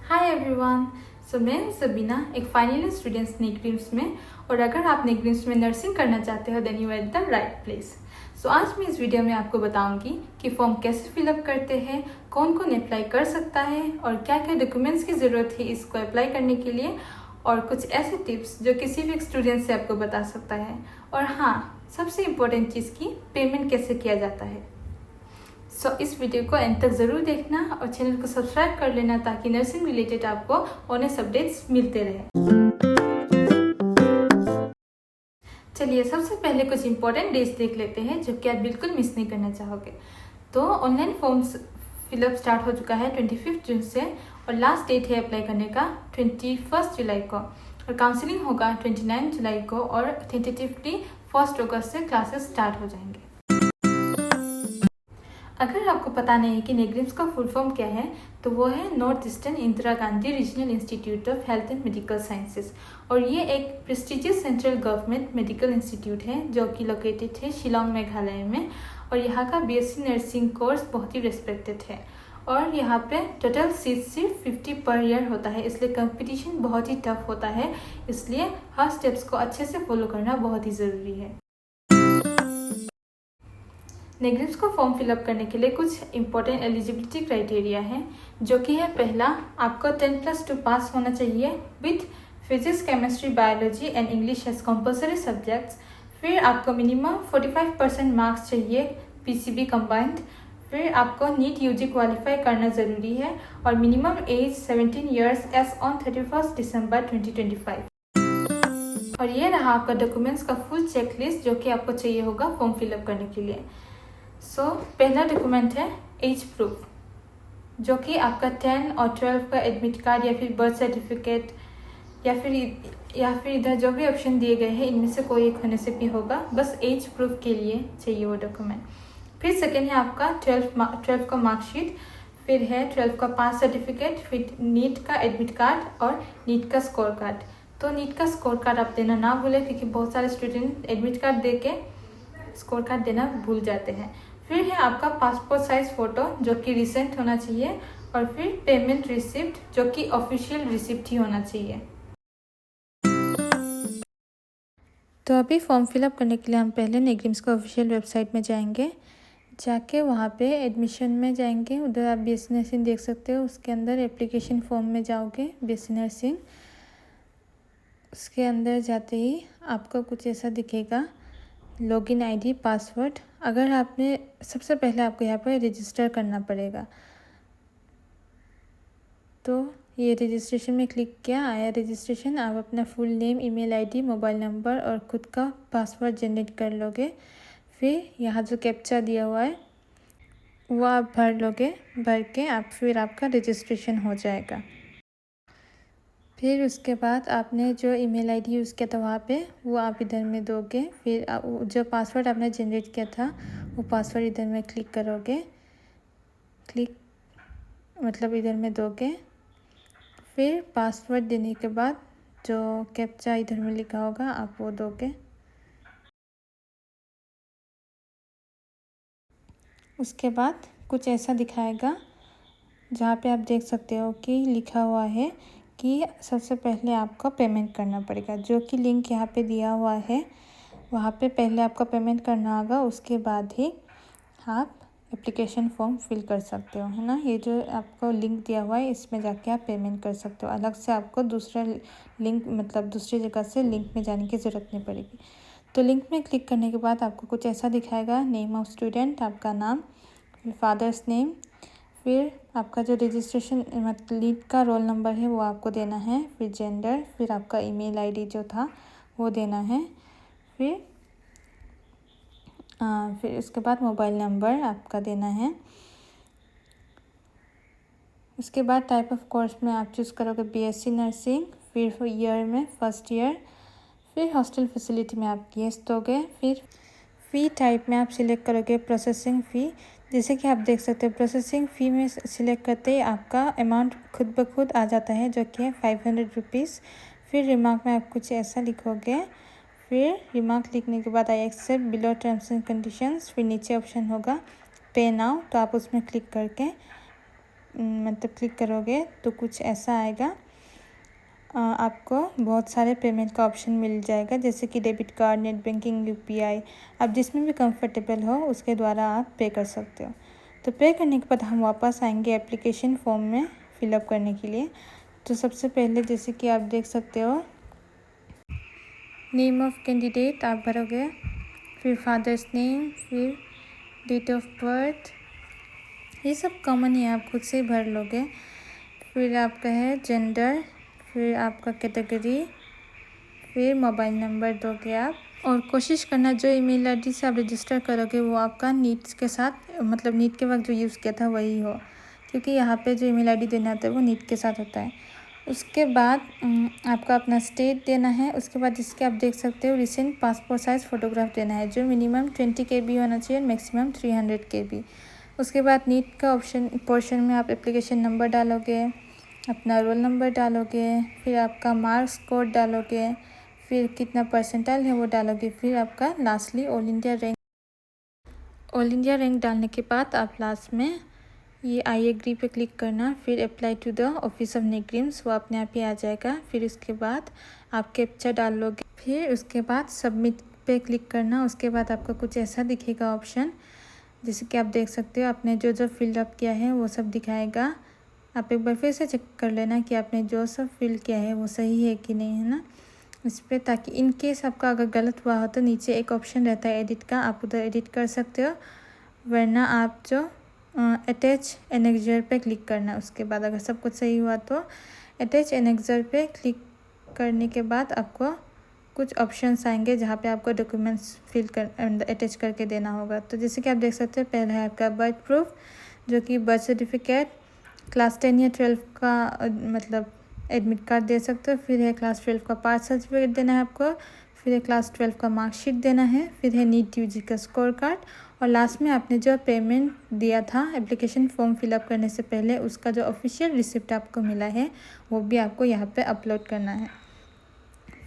Hi everyone. मैं सबीना, एक final year students नेगरिम्स में, और अगर आप नेगरिम्स में नर्सिंग करना चाहते हो then you are at the right place. आज मैं इस वीडियो में आपको बताऊंगी कि फॉर्म कैसे फिलअप करते हैं, कौन कौन अप्लाई कर सकता है और क्या क्या डॉक्यूमेंट्स की ज़रूरत है इसको अप्लाई करने के लिए, और कुछ ऐसे टिप्स जो किसी भी स्टूडेंट से आपको बता सकता है। और हाँ, सबसे इम्पोर्टेंट चीज़ की पेमेंट कैसे किया जाता है। इस वीडियो को एंड तक ज़रूर देखना और चैनल को सब्सक्राइब कर लेना ताकि नर्सिंग रिलेटेड आपको ऑनेस्ट अपडेट्स मिलते रहे। चलिए, सबसे पहले कुछ इंपॉर्टेंट डेट्स देख लेते हैं जो कि आप बिल्कुल मिस नहीं करना चाहोगे। ऑनलाइन फॉर्म्स फिलअप स्टार्ट हो चुका है 25 जून से, और लास्ट डेट है अप्लाई करने का 21 जुलाई को, और काउंसलिंग होगा 29 जुलाई को, और टेंटेटिवली 1 अगस्त से क्लासेस स्टार्ट हो जाएंगे। अगर आपको पता नहीं है कि नेगरिम्स का फुल फॉर्म क्या है, तो वो है north eastern Indira Gandhi regional institute of health and medical sciences, और ये एक prestigious central government medical institute है जो कि लोकेटेड है शिलोंग मेघालय में। और यहाँ का बीएससी नर्सिंग कोर्स बहुत ही रिस्पेक्टेड है, और यहाँ पे टोटल सीट सिर्फ 50 पर ईयर होता है, इसलिए कंपटीशन बहुत ही टफ होता है, इसलिए हर स्टेप्स को अच्छे से फॉलो करना बहुत ही ज़रूरी है। नेगरिम्स को फॉर्म फिलअप करने के लिए कुछ इंपॉर्टेंट एलिजिबिलिटी क्राइटेरिया है, जो कि है पहला, आपको 10+2 पास होना चाहिए with physics, chemistry, biology and English as compulsory subjects. फिर आपको मिनिमम 45% मार्क्स चाहिए पीसीबी कंबाइंड। फिर आपको नीट यूजी क्वालिफाई करना ज़रूरी है, और minimum age 17 years age on 31 दिसंबर 2025। और ये रहा आपका डॉक्यूमेंट्स का फुल चेकलिस्ट जो कि आपको चाहिए होगा फॉर्म फिलअप करने के लिए। पहला डॉक्यूमेंट है एज प्रूफ, जो कि आपका 10 और 12 का एडमिट कार्ड या फिर बर्थ सर्टिफिकेट या फिर इधर जो भी ऑप्शन दिए गए हैं इनमें से कोई एक होने से भी होगा, बस एज प्रूफ के लिए चाहिए वो डॉक्यूमेंट। फिर सेकेंड है आपका 12 का मार्कशीट, फिर है 12 का पास सर्टिफिकेट, फिर नीट का एडमिट कार्ड और नीट का स्कोर कार्ड। नीट का स्कोर कार्ड आप देना ना भूलें, क्योंकि बहुत सारे स्टूडेंट एडमिट कार्ड दे के स्कोर कार्ड देना भूल जाते हैं। फिर है आपका पासपोर्ट साइज फ़ोटो जो कि रिसेंट होना चाहिए, और फिर पेमेंट रिसिप्ट जो कि ऑफिशियल रिसिप्ट ही होना चाहिए। अभी फॉर्म फिलअप करने के लिए हम पहले नेगरिम्स का ऑफिशियल वेबसाइट में जाएंगे। जाके वहाँ पे एडमिशन में जाएंगे, उधर आप बीएससी नर्सिंग देख सकते हो, उसके अंदर एप्लीकेशन फॉर्म में जाओगे बीएससी नर्सिंग। उसके अंदर जाते ही आपको कुछ ऐसा दिखेगा, लॉगिन आईडी, पासवर्ड। अगर आपने सबसे पहले आपको यहाँ पर रजिस्टर करना पड़ेगा, ये रजिस्ट्रेशन में क्लिक किया, आया रजिस्ट्रेशन। आप अपना full name, email ID, mobile number और खुद का पासवर्ड जनरेट कर लोगे। फिर यहाँ जो कैप्चा दिया हुआ है वो आप भर लोगे, भर के फिर आपका रजिस्ट्रेशन हो जाएगा। फिर उसके बाद आपने जो ईमेल आईडी यूज़ किया था वहाँ पे वो आप इधर में दोगे। फिर जो पासवर्ड आपने जनरेट किया था वो पासवर्ड इधर में क्लिक करोगे, मतलब इधर में दोगे। फिर पासवर्ड देने के बाद जो कैप्चा इधर में लिखा होगा आप वो दोगे। उसके बाद कुछ ऐसा दिखाएगा जहाँ पे आप देख सकते हो कि लिखा हुआ है कि सबसे पहले आपको पेमेंट करना पड़ेगा, जो कि लिंक यहाँ पे दिया हुआ है वहाँ पे पहले आपको पेमेंट करना होगा, उसके बाद ही आप एप्लीकेशन फॉर्म फिल कर सकते हो, है ना। ये जो आपको लिंक दिया हुआ है इसमें जाके आप पेमेंट कर सकते हो, अलग से आपको दूसरा लिंक मतलब दूसरी जगह से लिंक में जाने की ज़रूरत नहीं पड़ेगी। लिंक में क्लिक करने के बाद आपको कुछ ऐसा दिखाएगा, नेम ऑफ स्टूडेंट, आपका नाम, फिर फादर्स नेम, फिर आपका जो रजिस्ट्रेशन मतलब लीड का रोल नंबर है वो आपको देना है, फिर जेंडर, फिर आपका ईमेल आईडी जो था वो देना है, फिर उसके बाद मोबाइल नंबर आपका देना है। उसके बाद टाइप ऑफ कोर्स में आप चूज़ करोगे बीएससी नर्सिंग, फिर ईयर में फर्स्ट ईयर, फिर हॉस्टल फैसिलिटी में आप येस दोगे। फिर फ़ी टाइप में आप सिलेक्ट करोगे प्रोसेसिंग फ़ी, जैसे कि आप देख सकते हो प्रोसेसिंग फ़ी में सिलेक्ट करते ही आपका अमाउंट खुद ब खुद आ जाता है, जो कि है 500 रुपीज़। फिर रिमार्क में आप कुछ ऐसा लिखोगे, फिर रिमार्क लिखने के बाद I accept below terms and conditions, फिर नीचे ऑप्शन होगा पे नाउ, तो आप उसमें क्लिक करके मतलब क्लिक करोगे तो कुछ ऐसा आएगा। आपको बहुत सारे पेमेंट का ऑप्शन मिल जाएगा, जैसे कि debit card, net banking, UPI. आप जिसमें भी कंफर्टेबल हो उसके द्वारा आप पे कर सकते हो। तो पे करने के बाद हम वापस आएंगे एप्लीकेशन फॉर्म में फिलअप करने के लिए। तो सबसे पहले जैसे कि आप देख सकते हो, नेम ऑफ कैंडिडेट आप भरोगे, फिर फादर्स नेम, फिर डेट ऑफ बर्थ, ये सब कॉमन ही आप खुद से भर लोगे। फिर आपका है जेंडर, फिर आपका कैटेगरी, फिर मोबाइल नंबर दोगे आप। और कोशिश करना जो ईमेल आईडी से आप रजिस्टर करोगे वो आपका नीट के साथ, मतलब नीट के वक्त जो यूज़ किया था वही हो, क्योंकि यहाँ पे जो ईमेल आईडी देना होता है वो नीट के साथ होता है। उसके बाद आपका अपना स्टेट देना है। उसके बाद इसके आप देख सकते हो रिसेंट पासपोर्ट साइज़ फ़ोटोग्राफ देना है, जो मिनिमम 20 KB होना चाहिए, मैक्सिमम 300 KB। उसके बाद नीट का ऑप्शन पोर्शन में आप एप्लीकेशन नंबर डालोगे, अपना रोल नंबर डालोगे, फिर आपका मार्क्स कोड डालोगे, फिर कितना परसेंटाइल है वो डालोगे, फिर आपका लास्टली ऑल इंडिया रैंक डालने के बाद आप लास्ट में ये आई एग्री पे क्लिक करना, फिर apply to the office of NEIGRIHMS, वो अपने आप ही आ जाएगा। फिर उसके बाद आप कैप्चा डाल लोगे, फिर उसके बाद सबमिट पे क्लिक करना। उसके बाद आपका कुछ ऐसा दिखेगा ऑप्शन, जैसे कि आप देख सकते हो आपने जो जो फिलअप किया है वो सब दिखाएगा। आप एक बार फिर से चेक कर लेना कि आपने जो सब फिल किया है वो सही है कि नहीं, है ना, इस पर, ताकि इन केस आपका अगर गलत हुआ हो तो नीचे एक ऑप्शन रहता है एडिट का, आप उधर एडिट कर सकते हो। वरना आप जो अटैच एनेक्जर पे क्लिक करना। उसके बाद अगर सब कुछ सही हुआ तो अटैच एनेक्जर पे क्लिक करने के बाद आपको कुछ ऑप्शंस आएंगे जहाँ पे आपको डॉक्यूमेंट्स फिल कर अटैच करके देना होगा। तो जैसे कि आप देख सकते हो, पहला है आपका बर्थ प्रूफ, जो कि बर्थ सर्टिफिकेट, क्लास 10 या 12 का मतलब एडमिट कार्ड दे सकते हो। फिर है क्लास 12 का पास सर्टिफिकेट देना है आपको, फिर है क्लास 12 का मार्कशीट देना है, फिर है नीट यूजी का स्कोर कार्ड, और लास्ट में आपने जो पेमेंट दिया था एप्लीकेशन फॉर्म फिलअप करने से पहले, उसका जो ऑफिशियल रिसिप्ट आपको मिला है वो भी आपको यहाँ पे अपलोड करना है।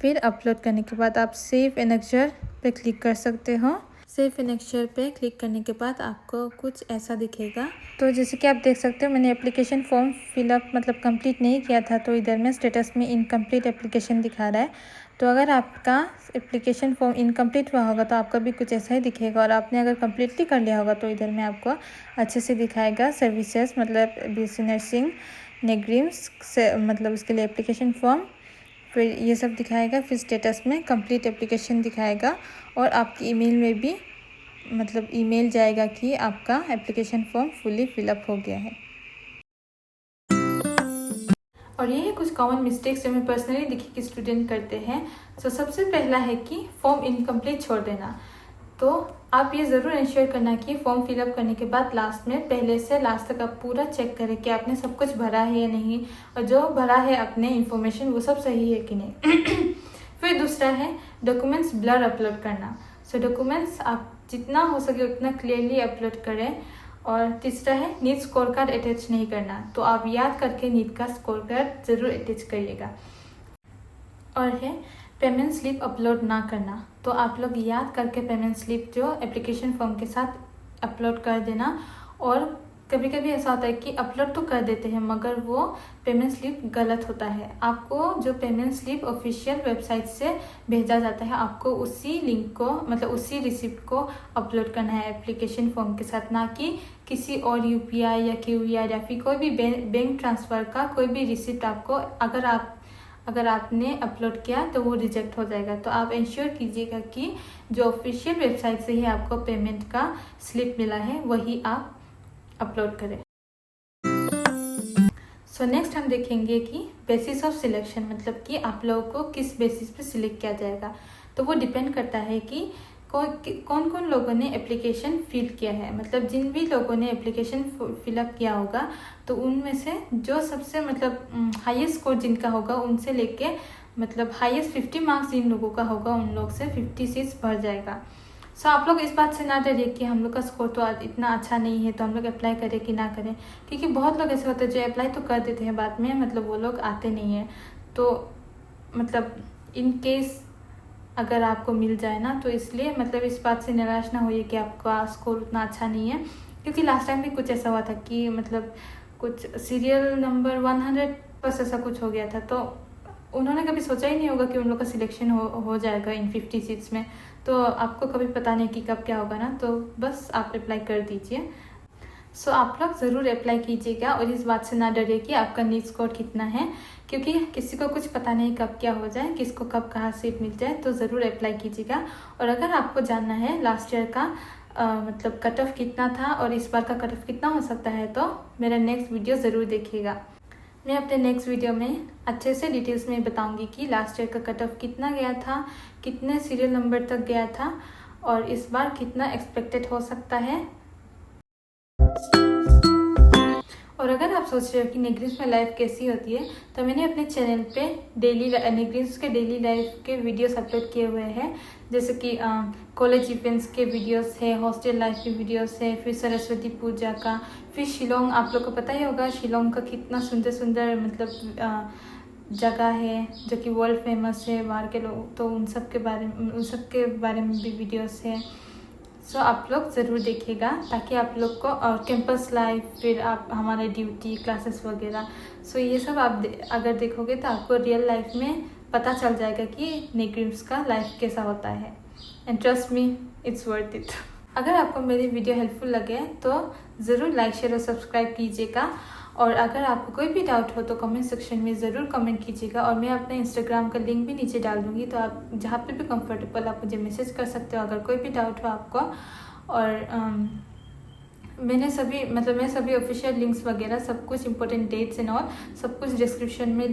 फिर अपलोड करने के बाद आप सेव एनेक्जर पे क्लिक कर सकते हो। सेव एनेक्जर पे क्लिक करने के बाद आपको कुछ ऐसा दिखेगा। तो जैसे कि आप देख सकते हो, मैंने एप्लीकेशन फॉर्म फिलअप मतलब कंप्लीट नहीं किया था, तो इधर में स्टेटस में इनकम्प्लीट एप्लीकेशन दिखा रहा है। तो अगर आपका एप्लीकेशन फॉर्म इनकम्प्लीट हुआ होगा तो आपका भी कुछ ऐसा ही दिखेगा, और आपने अगर कम्प्लीटली कर लिया होगा तो इधर में आपको अच्छे से दिखाएगा सर्विसेज, मतलब BSc नर्सिंग नेग्रिम्स से, मतलब उसके लिए एप्लीकेशन फॉर्म, फिर ये सब दिखाएगा। फिर स्टेटस में कंप्लीट एप्लीकेशन दिखाएगा, और आपकी ईमेल में भी मतलब ईमेल जाएगा कि आपका एप्लीकेशन फॉर्म फुली फिलअप हो गया है। और ये है कुछ कॉमन मिस्टेक्स जो मैं पर्सनली देखी कि स्टूडेंट करते हैं। तो सबसे पहला है कि फॉर्म इनकम्प्लीट छोड़ देना। तो आप ये ज़रूर इंश्योर करना कि फॉर्म फिलअप करने के बाद लास्ट में पहले से लास्ट तक आप पूरा चेक करें कि आपने सब कुछ भरा है या नहीं, और जो भरा है अपने इंफॉर्मेशन वो सब सही है कि नहीं। फिर दूसरा है डॉक्यूमेंट्स ब्लर अपलोड करना। सो डॉक्यूमेंट्स आप जितना हो सके उतना क्लियरली अपलोड करें। और तीसरा है नीट स्कोर कार्ड अटैच नहीं करना। तो आप याद करके नीट का स्कोर कार्ड ज़रूर अटैच करिएगा। और है पेमेंट स्लिप अपलोड ना करना। तो आप लोग याद करके पेमेंट स्लिप जो एप्लीकेशन फॉर्म के साथ अपलोड कर देना। और कभी कभी ऐसा होता है कि अपलोड तो कर देते हैं मगर वो पेमेंट स्लिप गलत होता है। आपको जो पेमेंट स्लिप ऑफिशियल वेबसाइट से भेजा जाता है, आपको उसी लिंक को मतलब उसी रिसिप्ट को अपलोड करना है एप्लीकेशन फॉर्म के साथ, ना कि किसी और यूपीआई या क्यूआर या फिर कोई भी बैंक ट्रांसफ़र का कोई भी रिसिप्ट आपको अगर आपने अपलोड किया तो वो रिजेक्ट हो जाएगा। तो आप इंश्योर कीजिएगा कि जो ऑफिशियल वेबसाइट से ही आपको पेमेंट का स्लिप मिला है वही आप अपलोड करें। सो नेक्स्ट हम देखेंगे कि बेसिस ऑफ सिलेक्शन, मतलब कि आप लोगों को किस बेसिस पे सिलेक्ट किया जाएगा। तो वो डिपेंड करता है कि कौन कौन लोगों ने एप्लीकेशन फिल किया है। मतलब जिन भी लोगों ने एप्लीकेशन फिलअप किया होगा तो उनमें से जो सबसे मतलब हाईएस्ट स्कोर जिनका होगा उनसे लेके मतलब हाईएस्ट 50 मार्क्स जिन लोगों का होगा उन लोग से 50 सीट्स भर जाएगा। सो आप लोग इस बात से ना डरिए कि हम लोग का स्कोर तो इतना अच्छा नहीं है तो हम लोग अप्लाई करें कि ना करें, क्योंकि बहुत लोग ऐसे होते हैं जो अप्लाई तो कर देते हैं बाद में मतलब वो लोग आते नहीं हैं। तो मतलब इन केस अगर आपको मिल जाए ना, तो इसलिए मतलब इस बात से निराश ना होइए कि आपका स्कोर उतना अच्छा नहीं है, क्योंकि लास्ट टाइम भी कुछ ऐसा हुआ था कि मतलब कुछ सीरियल नंबर 100 बस ऐसा कुछ हो गया था। तो उन्होंने कभी सोचा ही नहीं होगा कि उन लोग का सिलेक्शन हो जाएगा इन 50 सीट्स में। तो आपको कभी पता नहीं कि कब क्या होगा ना, तो बस आप अप्लाई कर दीजिए। सो आप लोग ज़रूर अप्लाई कीजिएगा और इस बात से ना डरिए कि आपका नीट स्कोर कितना है, क्योंकि किसी को कुछ पता नहीं कब क्या हो जाए, किसको कब कहाँ सीट मिल जाए। तो ज़रूर अप्लाई कीजिएगा। और अगर आपको जानना है लास्ट ईयर का मतलब कट ऑफ कितना था और इस बार का कट ऑफ कितना हो सकता है, तो मेरा नेक्स्ट वीडियो ज़रूर देखिएगा। मैं अपने नेक्स्ट वीडियो में अच्छे से डिटेल्स में बताऊंगी कि लास्ट ईयर का कट ऑफ कितना गया था, कितने सीरियल नंबर तक गया था और इस बार कितना एक्सपेक्टेड हो सकता है। और अगर आप सोच रहे हो कि नेग्रिम्स में लाइफ कैसी होती है, तो मैंने अपने चैनल पे डेली नेग्रिम्स के डेली लाइफ के वीडियोस अपलोड किए हुए हैं, जैसे कि कॉलेज इवेंट्स के वीडियोस है, हॉस्टल लाइफ के वीडियोस है, फिर सरस्वती पूजा का, फिर शिलोंग। आप लोग को पता ही होगा शिलोंग का कितना सुंदर सुंदर मतलब जगह है जो कि वर्ल्ड फेमस है बाहर के लोग, तो उन सब के बारे में भी वीडियोस है। सो आप लोग ज़रूर देखिएगा ताकि आप लोग को और कैंपस लाइफ, फिर आप हमारे ड्यूटी क्लासेस वगैरह, सो ये सब आप अगर देखोगे तो आपको रियल लाइफ में पता चल जाएगा कि नेग्रिम्स का लाइफ कैसा होता है। And trust me, it's worth it. अगर आपको मेरी वीडियो हेल्पफुल लगे तो ज़रूर लाइक शेयर और सब्सक्राइब कीजिएगा। और अगर आपको कोई भी डाउट हो तो कमेंट सेक्शन में ज़रूर कमेंट कीजिएगा। और मैं अपने इंस्टाग्राम का लिंक भी नीचे डाल दूँगी, तो आप जहाँ पे भी कंफर्टेबल आप मुझे मैसेज कर सकते हो अगर कोई भी डाउट हो आपको। और मैं सभी ऑफिशियल लिंक्स वगैरह सब कुछ इंपॉर्टेंट डेट्स एंड ऑल सब कुछ डिस्क्रिप्शन में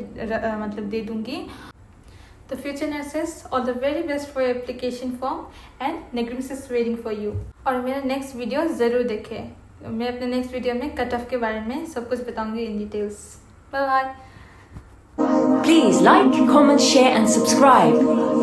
मतलब दे दूँगी। तो future nurses, all the very best for application form and NEIGRIHMS is waiting for you. और मेरा नेक्स्ट वीडियो ज़रूर देखें। मैं अपने नेक्स्ट वीडियो में कट ऑफ के बारे में सब कुछ बताऊंगी in details. Bye bye. Please like, comment, share and subscribe.